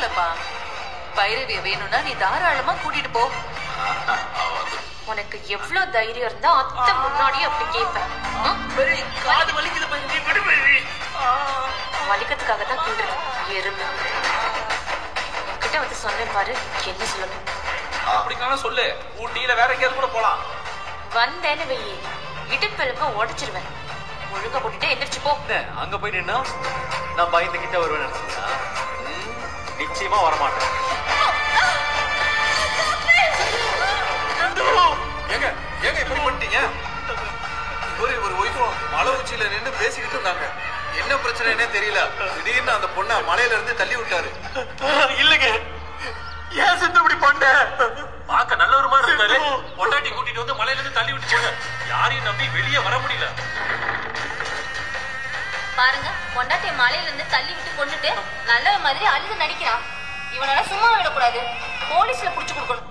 கேட்கலப்பா. பைரவிய வேணும்னா நீ தாராளமா கூட்டிட்டு போ. உனக்கு எவ்வளவு தைரியம் இருந்தா அத்தை முன்னாடியே அப்படி கேட்பேன். காது வலிக்குது பைரவி, விடு பைரவி. வலிக்கிறதுக்காக தான் கூடுறேன் எறும்பு. உன்கிட்ட வந்து சொன்னேன் பாரு, என்ன சொல்லணும். அப்படிக்கான சொல்லு, ஊட்டியில வேற எங்கேயாவது கூட போலாம். வந்தேன்னு வெயி இடுப்பெலும்ப உடைச்சிருவேன். ஒழுங்கா போட்டுட்டு எந்திரிச்சு போ. அங்க போய் நின்னா நான் பயந்துகிட்ட வருவேன் நினைச்சீங்களா? நிச்சயமா வரமாட்டேன். ஏங்க ஏங்க இப்படி பண்ணிட்டீங்க? ஒரு ஒய்ஃபும் மலை உச்சியில நின்று பேசிக்கிட்டு இருந்தாங்க. என்ன பிரச்சனைன்னே தெரியல. திடீர்னு அந்த பொண்ணை மலையில இருந்து தள்ளி விட்டாரு. இல்லங்க, ஏன் சித்து இப்படி பண்ண? பார்க்க நல்ல ஒரு மாதிரி இருந்தாரு. பொண்டாட்டி கூட்டிட்டு வந்து மலையில இருந்து தள்ளி விட்டு போங்க. யாரையும் நம்பி வெளியே வர முடியல. பாருங்க, பொண்டாட்டிய மலையில இருந்து தள்ளி விட்டு கொண்டுட்டு நல்ல மாதிரி அழுது நடிக்கிறான். இவனால சும்மா விடக்கூடாது, போலீஸ்ல புடிச்சு கொடுக்கணும்.